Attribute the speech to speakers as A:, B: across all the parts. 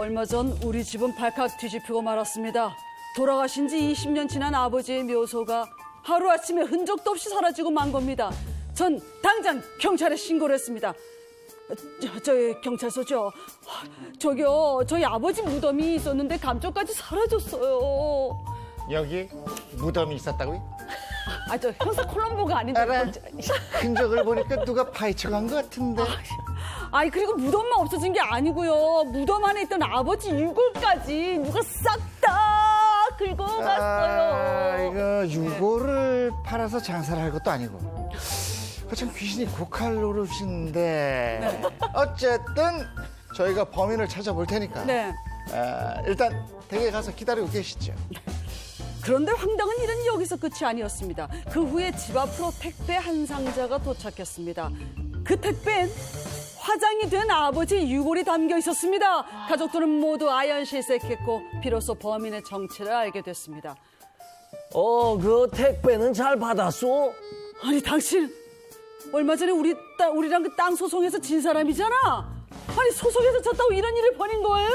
A: 얼마 전 우리 집은 발칵 뒤집히고 말았습니다. 돌아가신 지 20년 지난 아버지의 묘소가 하루아침에 흔적도 없이 사라지고 만 겁니다. 전 당장 경찰에 신고를 했습니다. 저희 경찰서죠. 저기요, 저희 아버지 무덤이 있었는데 감쪽까지 사라졌어요.
B: 여기 무덤이 있었다고요?
A: 저 형사 콜럼보가 아닌데.
B: 알아. 흔적을 보니까 누가 파헤쳐 간 것 같은데.
A: 그리고 무덤만 없어진 게 아니고요. 무덤 안에 있던 아버지 유골까지 누가 싹 다 긁어갔어요.
B: 이거 유골을 팔아서 장사를 할 것도 아니고. 참 귀신이 고칼 노릇인데. 어쨌든 저희가 범인을 찾아볼 테니까.
A: 네.
B: 일단 댁에 가서 기다리고 계시죠.
A: 그런데 황당한 일은 여기서 끝이 아니었습니다. 그 후에 집 앞으로 택배 한 상자가 도착했습니다. 그 택배엔 화장이 된 아버지 유골이 담겨 있었습니다. 가족들은 모두 아연실색했고 비로소 범인의 정체를 알게 됐습니다.
C: 그 택배는 잘 받았어?
A: 아니 당신 얼마 전에 우리랑 그 땅 소송에서 진 사람이잖아. 아니 소송에서 졌다고 이런 일을 벌인 거예요?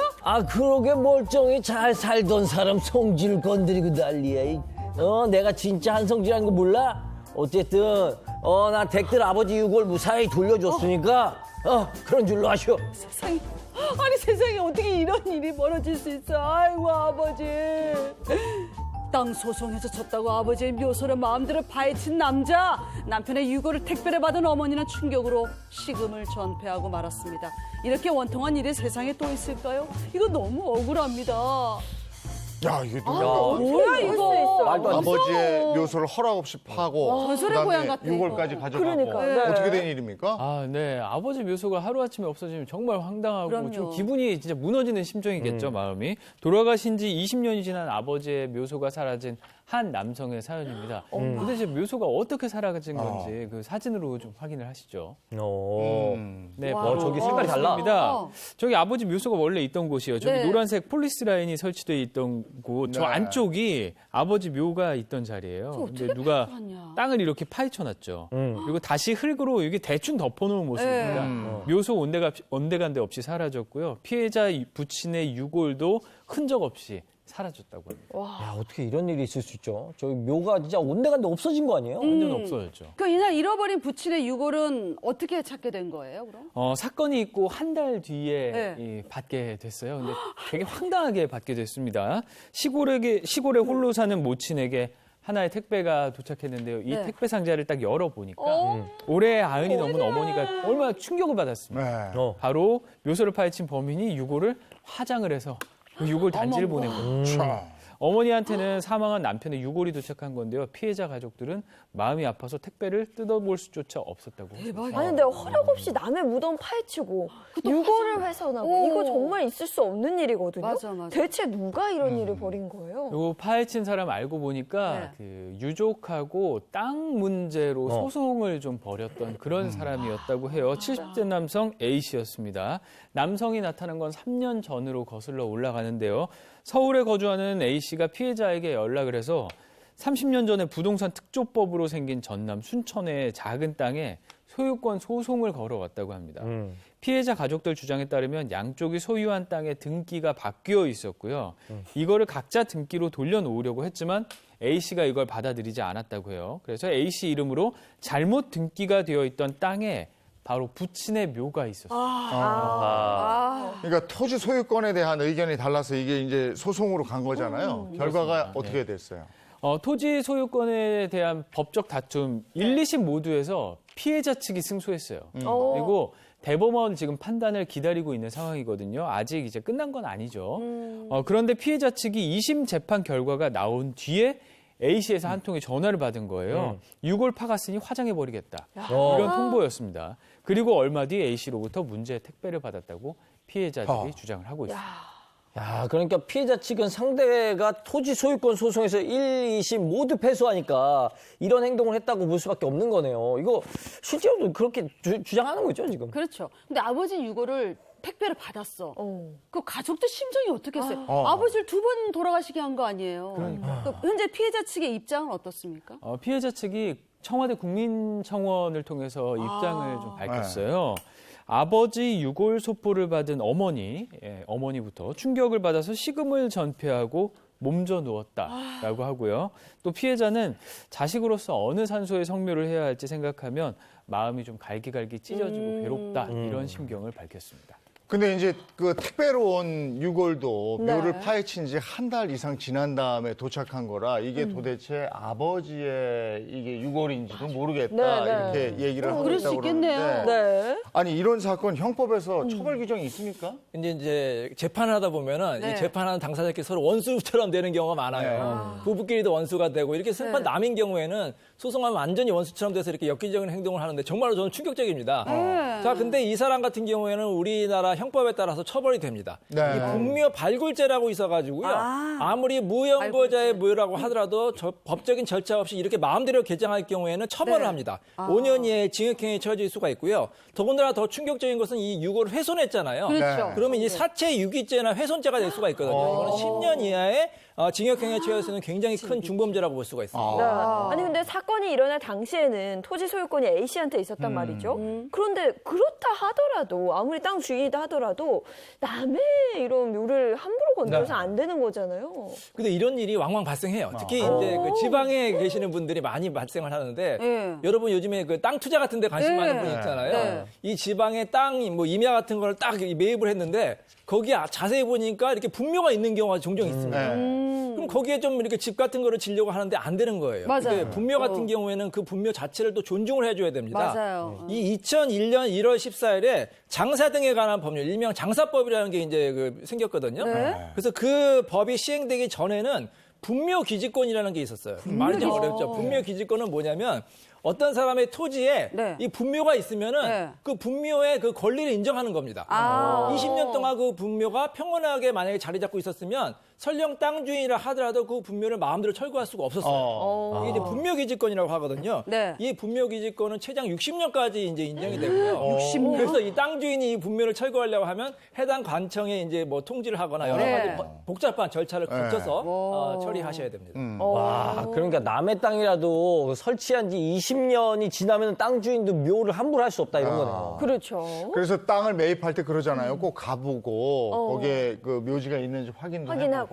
C: 그러게 멀쩡히 잘 살던 사람 성질 건드리고 난리야. 내가 진짜 한성질한 거 몰라? 어쨌든 나 댁들 아버지 유골 무사히 돌려줬으니까 그런 줄로 아시오.
A: 세상에, 아니 세상에 어떻게 이런 일이 벌어질 수 있어. 아이고 아버지. 땅 소송에서 졌다고 아버지의 묘소를 마음대로 파헤친 남자. 남편의 유골을 택배를 받은 어머니는 충격으로 식음을 전폐하고 말았습니다. 이렇게 원통한 일이 세상에 또 있을까요? 이거 너무 억울합니다.
B: 야, 이게
A: 뭐야 이거.
B: 아버지의 묘소를 허락 없이 파고
A: 전설의 고향 같아,
B: 유골까지
A: 이거.
B: 가져가고.
D: 그러니까,
A: 네.
B: 어떻게 된 일입니까?
D: 네. 아버지 묘소가 하루아침에 없어지면 정말 황당하고
A: 그럼요.
D: 좀 기분이 진짜 무너지는 심정이겠죠, 마음이. 돌아가신 지 20년이 지난 아버지의 묘소가 사라진 한 남성의 사연입니다. 도대체 묘소가 어떻게 사라진 건지 그 사진으로 좀 확인을 하시죠. 네,
A: 와.
C: 저기 색깔이 달라.
A: 어.
D: 저기 아버지 묘소가 원래 있던 곳이에요. 저기
A: 네.
D: 노란색 폴리스 라인이 설치되어 있던 곳, 저
B: 네.
D: 안쪽이 아버지 묘가 있던 자리예요. 근데 누가
A: 알았냐.
D: 땅을 이렇게 파헤쳐놨죠. 그리고 다시 흙으로 이게 대충 덮어놓은 모습입니다. 묘소 온데간데 없이 사라졌고요. 피해자 부친의 유골도 흔적 없이 사라졌다고 합니다.
C: 야, 어떻게 이런 일이 있을 수 있죠? 저기 묘가 진짜 온데간데 없어진 거 아니에요?
D: 완전 없어졌죠.
A: 그 이날 잃어버린 부친의 유골은 어떻게 찾게 된 거예요, 그럼?
D: 사건이 있고 한 달 뒤에
A: 네.
D: 받게 됐어요. 근데 되게 황당하게 받게 됐습니다. 시골에 홀로 사는 모친에게 하나의 택배가 도착했는데요. 이
A: 네.
D: 택배 상자를 딱 열어보니까 올해 90이 넘은 어머니가 얼마나 충격을 받았습니다.
B: 네.
D: 바로 묘소를 파헤친 범인이 유골을 화장을 해서 그 유골 단지를 보낸 거예요.
B: 참.
D: 어머니한테는 사망한 남편의 유골이 도착한 건데요. 피해자 가족들은 마음이 아파서 택배를 뜯어볼 수조차 없었다고 해요.
A: 대박이야.
E: 아니 근데 허락 없이 남의 무덤 파헤치고 유골을 훼손하고 이거 정말 있을 수 없는 일이거든요.
A: 맞아, 맞아.
E: 대체 누가 이런 일을 벌인 거예요?
D: 요 파헤친 사람 알고 보니까
A: 네.
D: 그 유족하고 땅 문제로 소송을 좀 벌였던 그런 사람이었다고 해요. 70대 남성 A 씨였습니다. 남성이 나타난 건 3년 전으로 거슬러 올라가는데요. 서울에 거주하는 A 씨가 피해자에게 연락을 해서 30년 전에 부동산 특조법으로 생긴 전남 순천의 작은 땅에 소유권 소송을 걸어왔다고 합니다. 피해자 가족들 주장에 따르면 양쪽이 소유한 땅의 등기가 바뀌어 있었고요. 이거를 각자 등기로 돌려놓으려고 했지만 A씨가 이걸 받아들이지 않았다고 해요. 그래서 A씨 이름으로 잘못 등기가 되어 있던 땅에 바로 부친의 묘가 있었어요.
B: 그러니까 토지 소유권에 대한 의견이 달라서 이게 이제 소송으로 간 거잖아요. 결과가 어떻게 됐어요?
D: 토지 소유권에 대한 법적 다툼 1, 2심 모두에서 피해자 측이 승소했어요. 그리고 대법원 지금 판단을 기다리고 있는 상황이거든요. 아직 이제 끝난 건 아니죠. 그런데 피해자 측이 2심 재판 결과가 나온 뒤에 A씨에서 한 통의 전화를 받은 거예요. 유골 파갔으니 화장해버리겠다. 이런 통보였습니다. 그리고 얼마 뒤 A씨로부터 문제 택배를 받았다고 피해자들이 주장을 하고 있습니다.
C: 야, 그러니까 피해자 측은 상대가 토지 소유권 소송에서 1, 2심 모두 패소하니까 이런 행동을 했다고 볼 수밖에 없는 거네요. 이거 실제로도 그렇게 주장하는 거죠, 지금?
A: 그렇죠. 근데 아버지 유골을 택배를 받았어. 그 가족들 심정이 어떻겠어요? 아버지를 2번 돌아가시게 한 거 아니에요. 그 현재 피해자 측의 입장은 어떻습니까?
D: 피해자 측이 청와대 국민청원을 통해서 입장을 좀 밝혔어요. 아버지 유골 소포를 받은 어머니부터 충격을 받아서 식음을 전폐하고 몸져 누웠다라고 하고요. 또 피해자는 자식으로서 어느 산소에 성묘를 해야 할지 생각하면 마음이 좀 갈기갈기 찢어지고 괴롭다 이런 심경을 밝혔습니다.
B: 근데 이제 그 택배로 온 유골도
E: 네.
B: 묘를 파헤친 지 한 달 이상 지난 다음에 도착한 거라 이게 도대체 아버지의 이게 유골인지도 모르겠다
E: 네,
B: 이렇게 얘기를 하고
A: 그럴 수
B: 있다고
A: 있겠네요.
B: 그러는데
E: 네.
B: 아니 이런 사건 형법에서 처벌 규정이 있습니까?
F: 근데 이제 재판을 하다 보면은
A: 네.
F: 이 재판하는 당사자끼리 서로 원수처럼 되는 경우가 많아요. 부부끼리도 원수가 되고 이렇게 심판 남인 경우에는 소송하면 완전히 원수처럼 돼서 이렇게 엽기적인 행동을 하는데 정말로 저는 충격적입니다. 자, 근데 이 사람 같은 경우에는 우리나라 형법에 따라서 처벌이 됩니다.
B: 네.
F: 이 분묘 발굴죄라고 있어가지고요. 아무리 무연고자의 무효라고 하더라도 법적인 절차 없이 이렇게 마음대로 개정할 경우에는 처벌을 합니다. 5년 이하의 징역형에 처해질 수가 있고요. 더군다나 더 충격적인 것은 이 유골을 훼손했잖아요.
A: 그렇죠.
F: 그러면 이 사체 유기죄나 훼손죄가 될 수가 있거든요. 이거는 10년 이하의 징역형에 처해질 수 있는 굉장히 큰 중범죄라고 볼 수가 있습니다.
E: 네. 아니 근데 사건이 일어날 당시에는 토지 소유권이 A 씨한테 있었단 말이죠. 그런데 그렇다 하더라도 아무리 땅 주인이다 하더라도 남의 이런 묘를 함부로 건드려서 안 되는 거잖아요.
F: 근데 이런 일이 왕왕 발생해요. 특히 이제 그 지방에 계시는 분들이 많이 발생을 하는데
A: 네.
F: 여러분 요즘에 그 땅 투자 같은 데 관심
A: 네.
F: 많은 분 있잖아요.
A: 네.
F: 이 지방에 땅, 뭐 임야 같은 걸 딱 매입을 했는데 거기에 자세히 보니까 이렇게 분묘가 있는 경우가 종종 있습니다. 그럼 거기에 좀 이렇게 집 같은 거를 지려고 하는데 안 되는 거예요.
A: 맞아요.
F: 근데 분묘 같은 경우에는 그 분묘 자체를 또 존중을 해줘야 됩니다.
A: 맞아요.
F: 이 2001년 1월 14일에 장사 등에 관한 법률, 일명 장사법이라는 게 이제 생겼거든요.
A: 네.
F: 그래서 그 법이 시행되기 전에는 분묘 기지권이라는 게 있었어요. 말이 좀 어렵죠. 분묘 기지권은 뭐냐면 어떤 사람의 토지에
A: 네.
F: 이 분묘가 있으면은
A: 네.
F: 그 분묘의 그 권리를 인정하는 겁니다. 20년 동안 그 분묘가 평온하게 만약에 자리 잡고 있었으면 설령 땅 주인이라 하더라도 그 분묘를 마음대로 철거할 수가 없었어요. 이게 이제 분묘기지권이라고 하거든요.
A: 네.
F: 이 분묘기지권은 최장 60년까지 이제 인정이 되고요.
A: 60년?
F: 그래서 이 땅 주인이 이 분묘를 철거하려고 하면 해당 관청에 이제 뭐 통지를 하거나 여러
A: 네.
F: 가지 복잡한 절차를 거쳐서 처리하셔야 됩니다.
C: 와, 그러니까 남의 땅이라도 설치한 지 20년이 지나면 땅 주인도 묘를 함부로 할 수 없다 이런 거네요.
E: 그렇죠.
B: 그래서 땅을 매입할 때 그러잖아요. 꼭 가보고 거기에 그 묘지가 있는지 확인도
E: 확인하고.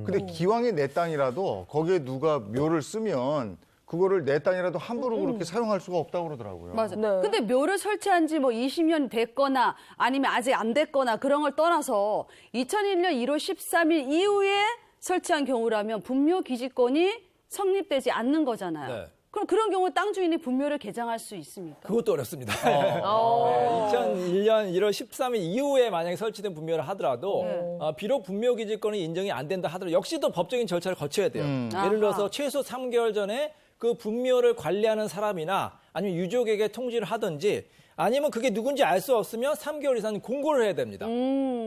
B: 근데 기왕에 내 땅이라도 거기에 누가 묘를 쓰면 그거를 내 땅이라도 함부로 그렇게 사용할 수가 없다고 그러더라고요.
A: 맞아.
E: 네.
A: 근데 묘를 설치한 지 뭐 20년 됐거나 아니면 아직 안 됐거나 그런 걸 떠나서 2001년 1월 13일 이후에 설치한 경우라면 분묘 기지권이 성립되지 않는 거잖아요.
F: 네.
A: 그럼 그런 경우 땅 주인이 분묘를 개장할 수 있습니까?
F: 그것도 어렵습니다. 2001년 1월 13일 이후에 만약에 설치된 분묘를 하더라도 비록 분묘기지권이 인정이 안 된다 하더라도 역시 또 법적인 절차를 거쳐야 돼요. 예를 들어서 최소 3개월 전에 그 분묘를 관리하는 사람이나 아니면 유족에게 통지를 하든지 아니면 그게 누군지 알 수 없으면 3개월 이상 공고를 해야 됩니다.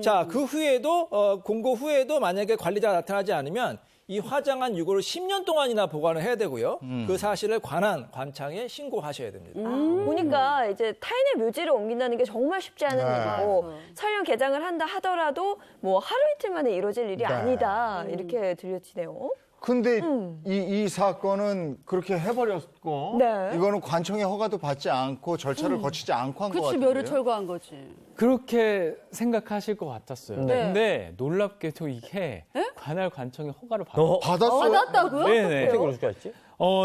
F: 자, 그 후에도 공고 후에도 만약에 관리자가 나타나지 않으면 이 화장한 유골을 10년 동안이나 보관을 해야 되고요. 그 사실을 관한 관청에 신고하셔야 됩니다.
E: 보니까 이제 타인의 묘지를 옮긴다는 게 정말 쉽지 않은 일이고 설령 개장을 한다 하더라도 뭐 하루 이틀 만에 이루어질 일이 아니다 이렇게 들려지네요.
B: 근데 이 사건은 그렇게 해버렸고
E: 네.
B: 이거는 관청의 허가도 받지 않고 절차를 거치지 않고 한 것
A: 그치,
B: 같은데요.
A: 묘를 철거한 거지.
D: 그렇게 생각하실 것 같았어요.
A: 네.
D: 근데 놀랍게도 이게 관할 관청의 허가를
B: 받았어요?
A: 받았다고요?
D: 네네.
C: 어떻게 그럴 수가 있지?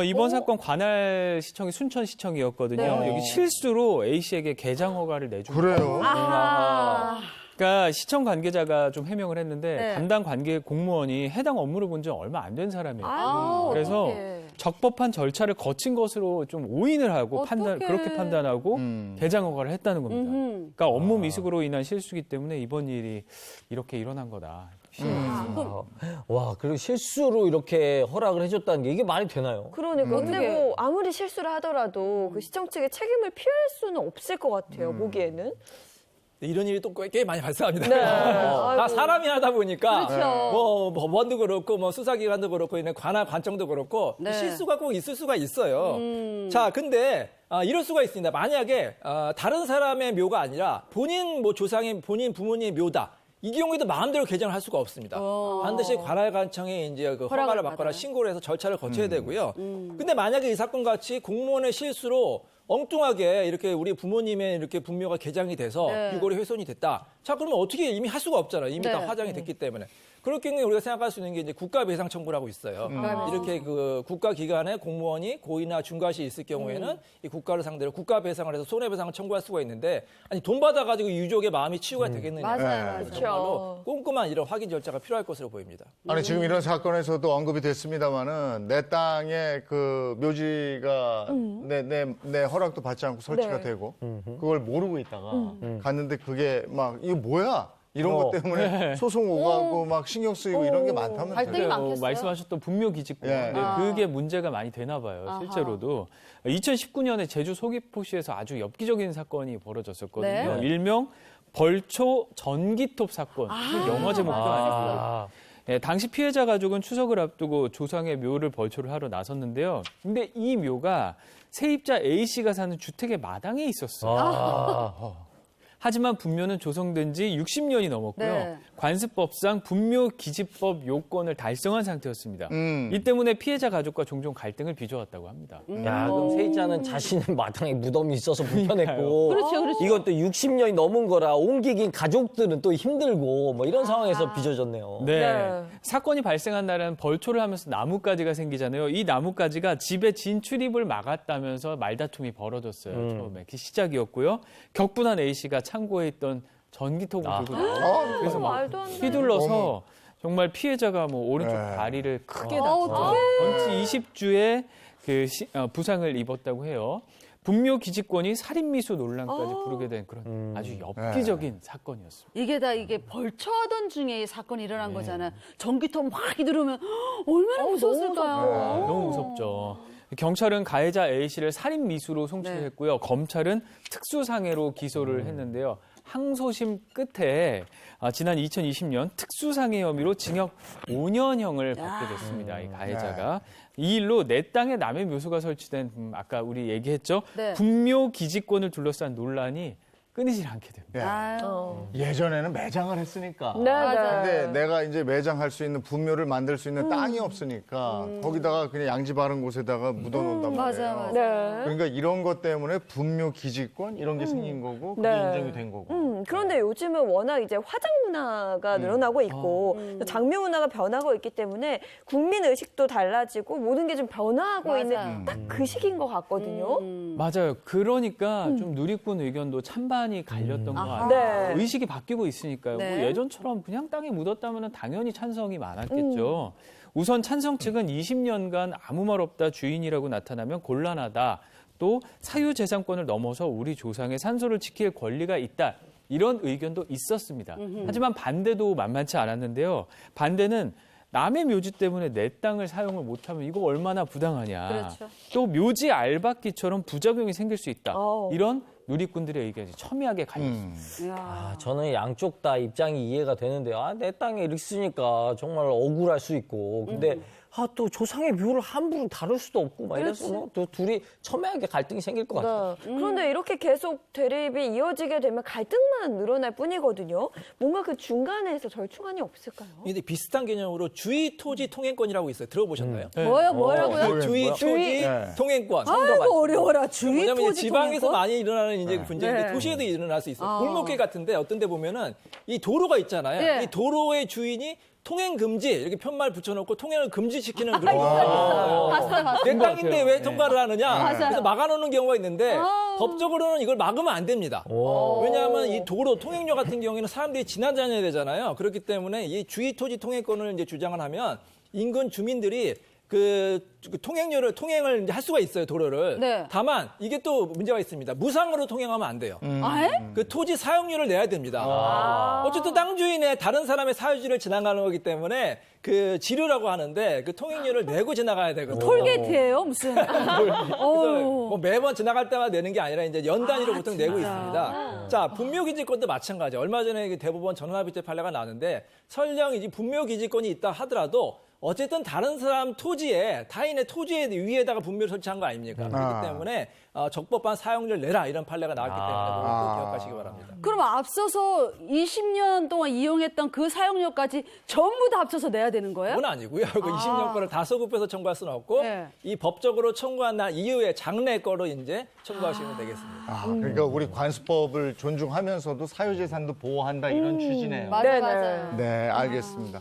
D: 이번 사건 관할시청이 순천시청이었거든요.
A: 네.
D: 여기 실수로 A 씨에게 개장 허가를 내준 거예요.
B: 그래요?
A: 아하.
D: 그러니까 시청 관계자가 좀 해명을 했는데
A: 네.
D: 담당 관계 공무원이 해당 업무를 본 지 얼마 안 된 사람이에요.
A: 아유,
D: 그래서
A: 어떡해.
D: 적법한 절차를 거친 것으로 좀 오인을 하고
A: 어떡해.
D: 그렇게 판단하고 개장 허가를 했다는 겁니다. 그러니까 업무 미숙으로 인한 실수기 때문에 이번 일이 이렇게 일어난 거다.
C: 와, 그리고 실수로 이렇게 허락을 해줬다는 게 이게 말이 되나요?
E: 그러니까 근데
A: 어떡해.
E: 뭐 아무리 실수를 하더라도 그 시청 측의 책임을 피할 수는 없을 것 같아요. 보기에는.
F: 이런 일이 또 꽤 많이 발생합니다.
E: 네.
F: 다
E: 아이고.
F: 사람이 하다 보니까
A: 그렇죠.
F: 뭐 법원도 그렇고 뭐 수사기관도 그렇고 있는 관할 관청도 그렇고
A: 네.
F: 실수가 꼭 있을 수가 있어요. 자, 근데 이럴 수가 있습니다. 만약에 다른 사람의 묘가 아니라 본인 뭐 조상의 본인 부모님의 묘다. 이 경우에도 마음대로 개정을 할 수가 없습니다. 반드시 관할관청에 이제 그 허가를 받거나 신고를 해서 절차를 거쳐야 되고요. 근데 만약에 이 사건 같이 공무원의 실수로 엉뚱하게 이렇게 우리 부모님의 이렇게 분묘가 개장이 돼서 유골이 훼손이 됐다. 자, 그러면 어떻게 이미 할 수가 없잖아요. 이미 다 화장이 됐기 때문에. 그럴 경우에 우리가 생각할 수 있는 게 이제 국가배상 청구라고 있어요. 이렇게 그 국가기관에 공무원이 고의나 중과실이 있을 경우에는 이 국가를 상대로 국가배상을 해서 손해배상을 청구할 수가 있는데 아니 돈 받아가지고 유족의 마음이 치유가 되겠느냐.
E: 맞아요.
F: 정말로 꼼꼼한 이런 확인 절차가 필요할 것으로 보입니다.
B: 아니 지금 이런 사건에서도 언급이 됐습니다마는 내 땅에 그 묘지가 내 허락도 받지 않고 설치가 되고 그걸 모르고 있다가 갔는데 그게 막 이거 뭐야? 이런 것 때문에 소송 오가고 막 신경 쓰이고 이런 게 많다면서요.
A: 갈등이 많겠어요.
D: 말씀하셨던 분묘기지권.
B: 예.
D: 네, 그게 문제가 많이 되나 봐요. 실제로도. 2019년에 제주 소기포시에서 아주 엽기적인 사건이 벌어졌었거든요.
A: 네.
D: 일명 벌초 전기톱 사건. 영화 제목도 아니고. 예, 당시 피해자 가족은 추석을 앞두고 조상의 묘를 벌초를 하러 나섰는데요. 근데 이 묘가 세입자 A씨가 사는 주택의 마당에 있었어요. 하지만 분묘는 조성된 지 60년이 넘었고요.
A: 네.
D: 관습법상 분묘기지법 요건을 달성한 상태였습니다. 이 때문에 피해자 가족과 종종 갈등을 빚어왔다고 합니다.
C: 야, 그럼 세입자는 자신의 마당에 무덤이 있어서 불편했고.
A: 그렇죠, 그렇죠.
C: 이것도 60년이 넘은 거라 옮기긴 가족들은 또 힘들고 뭐 이런 상황에서 빚어졌네요.
D: 네. 사건이 발생한 날은 벌초를 하면서 나뭇가지가 생기잖아요. 이 나뭇가지가 집에 진출입을 막았다면서 말다툼이 벌어졌어요. 처음에. 그 시작이었고요. 격분한 A씨가 창고에 있던 전기톱을 들고 나와요. 그래서 막
E: 말도 안 돼.
D: 휘둘러서 정말 피해자가 뭐 오른쪽 다리를 크게 다쳐서
A: 어떡해.
D: 전치 20주의 부상을 입었다고 해요. 분묘 기지권이 살인미수 논란까지 부르게 된 그런 아주 엽기적인 사건이었습니다.
A: 이게 벌초하던 중에 이 사건이 일어난 거잖아요. 전기톱 막 들으면 얼마나 무서웠을까요?
D: 너무 무섭죠. 경찰은 가해자 A씨를 살인미수로 송치했고요. 검찰은 특수상해로 기소를 했는데요. 항소심 끝에 지난 2020년 특수상해 혐의로 징역 5년형을 받게 됐습니다. 이 가해자가. 이 일로 내 땅에 남의 묘소가 설치된 아까 우리 얘기했죠.
A: 네.
D: 분묘 기지권을 둘러싼 논란이 끊이질 않게 됩니다.
B: 예전에는 매장을 했으니까.
E: 네,
B: 근데 내가 이제 매장할 수 있는 분묘를 만들 수 있는 땅이 없으니까 거기다가 그냥 양지 바른 곳에다가 묻어놓는단 말이에요.
A: 맞아요.
E: 네.
B: 그러니까 이런 것 때문에 분묘 기지권 이런 게 생긴 거고 그게
E: 네.
B: 인정이 된 거고.
E: 그런데 요즘은 워낙 이제 화장 문화가 늘어나고 있고 장묘 문화가 변하고 있기 때문에 국민 의식도 달라지고 모든 게 좀 변화하고
A: 맞아요.
E: 있는 딱 그 시기인 것 같거든요.
D: 맞아요. 그러니까 좀 누리꾼 의견도 찬반이 갈렸던 것 같아요.
E: 네.
D: 의식이 바뀌고 있으니까요.
A: 네.
D: 뭐 예전처럼 그냥 땅에 묻었다면 당연히 찬성이 많았겠죠. 우선 찬성 측은 20년간 아무 말 없다 주인이라고 나타나면 곤란하다. 또 사유재산권을 넘어서 우리 조상의 산소를 지킬 권리가 있다. 이런 의견도 있었습니다. 하지만 반대도 만만치 않았는데요. 반대는 남의 묘지 때문에 내 땅을 사용을 못하면 이거 얼마나 부당하냐.
A: 그렇죠.
D: 또 묘지 알박기처럼 부작용이 생길 수 있다. 이런 누리꾼들의 의견이 첨예하게 갈렸습니다.
C: 저는 양쪽 다 입장이 이해가 되는데 내 땅에 이렇게 쓰니까 정말 억울할 수 있고 근데 또 조상의 묘를 함부로 다룰 수도 없고 막 이래서 또 둘이 첨예하게 갈등이 생길 것 같아요.
E: 그런데 이렇게 계속 대립이 이어지게 되면 갈등만 늘어날 뿐이거든요. 뭔가 그 중간에서 절충안이 없을까요?
F: 근데 비슷한 개념으로 주의 토지 통행권이라고 있어요. 들어보셨나요?
A: 뭐라고요?
F: 주의 토지 통행권.
A: 아이고 어려워라. 주의
F: 뭐냐면 이제
A: 토지
F: 지방에서
A: 통행권?
F: 많이 일어나는 이제 분쟁인데
A: 네.
F: 도시에도 일어날 수 있어요. 골목길 같은데 어떤 데 보면은 이 도로가 있잖아요.
A: 네.
F: 이 도로의 주인이 통행 금지 이렇게 편말 붙여놓고 통행을 금지시키는 그런 거.
A: 봤어요.
F: 내 땅인데 왜 통과를 하느냐.
A: 맞아요.
F: 그래서 막아놓는 경우가 있는데 법적으로는 이걸 막으면 안 됩니다. 왜냐하면 이 도로 통행료 같은 경우에는 사람들이 지나다녀야 되잖아요. 그렇기 때문에 이 주의 토지 통행권을 이제 주장을 하면 인근 주민들이 그 통행을 이제 할 수가 있어요, 도로를.
A: 네.
F: 다만 이게 또 문제가 있습니다. 무상으로 통행하면 안 돼요. 그 토지 사용료를 내야 됩니다. 어쨌든 땅 주인의 다른 사람의 사유지를 지나가는 거기 때문에 그 지르라고 하는데 그 통행료를 내고 지나가야 되거든요.
A: 톨게이트예요 무슨?
F: 그래서 뭐 매번 지나갈 때마다 내는 게 아니라 이제 연 단위로 보통 내고 있습니다. 자, 분묘기지권도 마찬가지. 얼마 전에 그 대법원 전원합의체 판례가 나왔는데 설령 이제 분묘기지권이 있다 하더라도 어쨌든 다른 사람 토지에 타인의 토지에 위에다가 분묘를 설치한 거 아닙니까? 그렇기 때문에 적법한 사용료를 내라 이런 판례가 나왔기 때문에 그걸 꼭 기억하시기 바랍니다.
A: 그럼 앞서서 20년 동안 이용했던 그 사용료까지 전부 다 합쳐서 내야 되는 거예요?
F: 그건 아니고요. 그 20년 거를 다 소급해서 청구할 수는 없고
A: 네.
F: 이 법적으로 청구한 날 이후에 장래 거로 이제 청구하시면 되겠습니다.
B: 그러니까 우리 관수법을 존중하면서도 사유재산도 보호한다 이런 취지네요.
A: 맞아,
E: 네,
A: 맞아요.
B: 네, 알겠습니다.